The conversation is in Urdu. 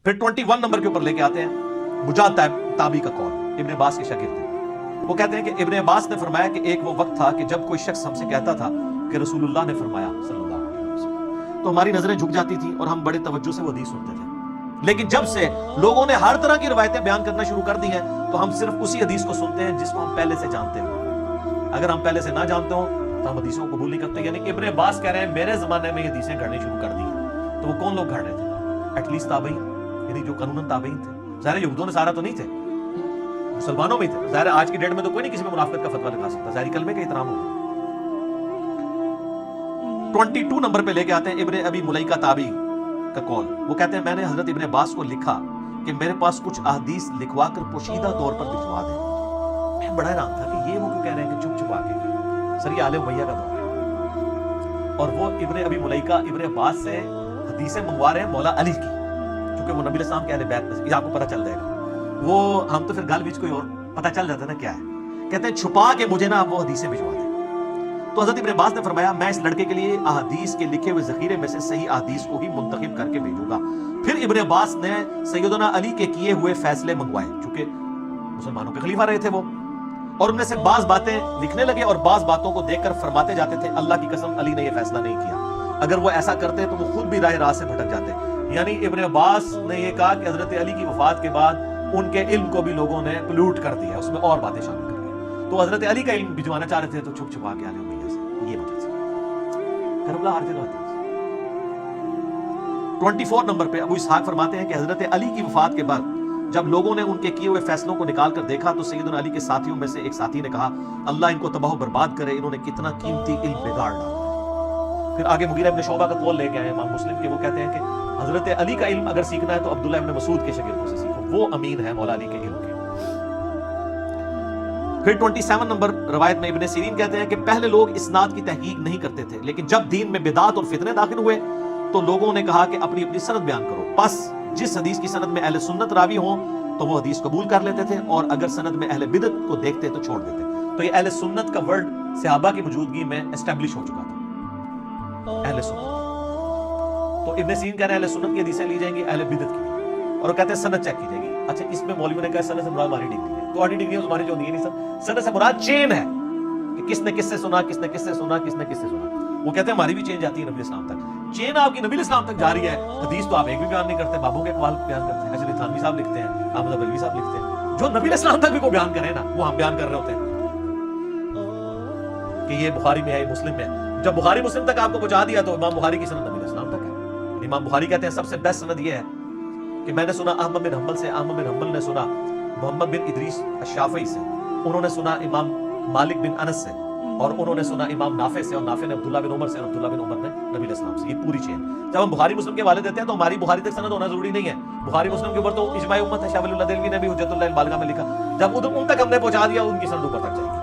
پھر 21 نمبر کے اوپر لے کے آتے ہیں مجاہد تابعی کا قول، ابن عباس کے شاگرد ہیں۔ وہ کہتے ہیں کہ ابن عباس نے فرمایا کہ ایک وہ وقت تھا کہ جب کوئی شخص ہم سے کہتا تھا کہ رسول اللہ نے فرمایا صلی اللہ علیہ وسلم، تو ہماری نظریں جھک جاتی تھی اور ہم بڑے توجہ سے وہ حدیث سنتے تھے، لیکن جب سے لوگوں نے ہر طرح کی روایتیں بیان کرنا شروع کر دی ہیں تو ہم صرف اسی حدیث کو سنتے ہیں جس کو ہم پہلے سے جانتے ہیں۔ اگر ہم پہلے سے نہ جانتے ہوں تو ہم حدیثوں کو قبول نہیں کرتے۔ یعنی کہ ابن عباس کہہ رہے ہیں میرے زمانے میں یہ حدیثیں گھڑنی شروع کر دی ہیں، تو وہ کون لوگ گھڑ رہے تھے؟ ایٹ لیسٹ تابعین، یعنی جو قانوناً تابعین تھے۔ ظاہر یہودوں نے سارا تو نہیں تھے، مسلمانوں میں تھے۔ ظاہر آج کی ڈیٹ میں تو کوئی نہیں کسی میں منافقت کا فتویٰ لگا سکتا، ظاہر کلمے کا احترام ہوگا۔ 22 نمبر پہ لے کے آتے ہیں ابن ابی ملیکہ تابعی کا قول۔ وہ کہتے ہیں میں نے حضرت ابن عباس کو لکھا کہ میرے پاس کچھ احادیث لکھوا کر پوشیدہ طور پر بھجوا دیں۔ میں بڑا حیران تھا کہ یہ وہ کیوں کہہ رہے ہیں کہ چھپ چھپا کے، سر یہ آل امیہ کا دور ہے اور وہ ابن ابی ملیکہ ابن عباس سے حدیثیں منگوا رہے ہیں مولا علی کی، کیونکہ وہ نبی علیہ السلام کے اہل بیت میں سے، یہ آپ کو پتہ چل جائے گا۔ وہ ہم تو پھر گل بیچ کوئی اور پتہ چل جاتا ہے نا کیا ہے، کہتے ہیں چھپا کے مجھے نا وہ حدیثیں بھجوا دیں۔ تو حضرت ابن عباس نے فرمایا میں اس لڑکے کے لیے احادیث کے لکھے ہوئے ذخیرے میں سے صحیح احادیث کو ہی منتخب کر کے بھیجوں گا۔ پھر ابن عباس نے سیدنا علی کے کیے ہوئے فیصلے منگوائے، چونکہ مسلمانوں کے خلیفہ رہے تھے وہ، اور ان میں سے بعض باتیں لکھنے لگے اور بعض باتوں کو دیکھ کر فرماتے جاتے تھے اللہ کی قسم علی نے یہ فیصلہ نہیں کیا، اگر وہ ایسا کرتے تو وہ خود بھی راہ سے بھٹک جاتے۔ یعنی ابن عباس نے یہ کہا کہ حضرت علی کی وفات کے بعد ان کے علم کو بھی لوگوں نے پلوٹ کر دیا، اس میں اور باتیں شامل کر لی، تو حضرت علی کا علم بھجوانا چاہ رہے تھے تو چھپ چھپا کے آلے امیہ سے، یہ وجہ سے کربلا ہر جگہ ہوتی ہے۔ 24 نمبر پہ ابو اسحاق فرماتے ہیں کہ حضرت علی کی وفات کے بعد جب لوگوں نے ان کے کیے ہوئے فیصلوں کو نکال کر دیکھا تو سیدنا علی کے ساتھیوں میں سے ایک ساتھی نے کہا اللہ ان کو تباہ و برباد کرے، انہوں نے کتنا قیمتی علم بگاڑ ڈالا۔ پھر آگے مغیرہ ابن شعبہ کا قول لے کے آئے امام مسلم کے، وہ کہتے ہیں کہ حضرت علی کا علم اگر سیکھنا ہے تو عبداللہ ابن مسعود کے شاگردوں سے سیکھو، وہ امین ہے مولا علی کے علم کے۔ پھر 27 نمبر روایت میں ابن سیرین کہتے ہیں کہ پہلے لوگ اسناد کی تحقیق نہیں کرتے تھے، لیکن جب دین میں بدعات اور فتنے داخل ہوئے تو لوگوں نے کہا کہ اپنی اپنی سند بیان کرو، پس جس حدیث کی سند میں اہل سنت راوی ہوں تو وہ حدیث قبول کر لیتے تھے، اور اگر سند میں اہل بدعت کو دیکھتے تو چھوڑ دیتے۔ تو یہ اہل سنت کا ورڈ صحابہ کی موجودگی میں اسٹیبلش ہو چکا تھا، اہل سنت۔ تو ابن سیرین کہہ رہے ہیں اہل سنت کی حدیثیں لی جائیں گی اہل بدعت کی، اور وہ کہتے ہیں سند چیک کی جائے گی۔ اچھا اس میں مولویوں نے کہا سند سے مراد ہماری ڈگری ہے، تو ہماری ڈگری ہماری جو نہیں ہے، سند سے مراد چین ہے کہ کس نے کس سے سنا، کس نے کس سے سنا، کس نے کس سے سنا۔ وہ کہتے ہیں ہماری بھی چین جاتی ہے نبی اسلام تک، چین آپ کی نبی اسلام تک جاری ہے، حدیث تو آپ ایک بھی بیان نہیں کرتے، بابوں کے اقوال بیان کرتے ہیں، حسن تھانوی صاحب لکھتے ہیں، احمد بلوی صاحب لکھتے ہیں، جو نبی اسلام تک بھی کو بیان کرے نا وہ ہم بیان کر رہے ہوتے ہیں کہ یہ بخاری میں ہے، یہ مسلم میں ہے۔ جب بخاری مسلم تک آپ کو پہنچا دیا تو امام بخاری کی سند نبی اسلام تک ہے۔ امام بخاری کہتے ہیں سب سے بیسٹ سند یہ ہے کہ میں نے سنا احمد بن حنبل سے، احمد بن حنبل نے سنا محمد بن ادریس الشافعی سے، انہوں نے سنا امام مالک بن انس سے، اور انہوں نے سنا امام نافع سے، اور نافع نے عبداللہ بن عمر سے، اور عبداللہ بن عمر نے نبی علیہ السلام سے۔ یہ پوری چین جب ہم بخاری مسلم کے حوالے دیتے ہیں تو ہماری بخاری تک سند ہونا ضروری نہیں ہے، بخاری مسلم کے اوپر تو اجماع امت ہے، شاہ ولی اللہ دہلوی نے بھی حجت اللہ البالغہ میں لکھا، جب ان تک ہم نے پہنچا دیا ان کی سند اوپر تک جائے گی۔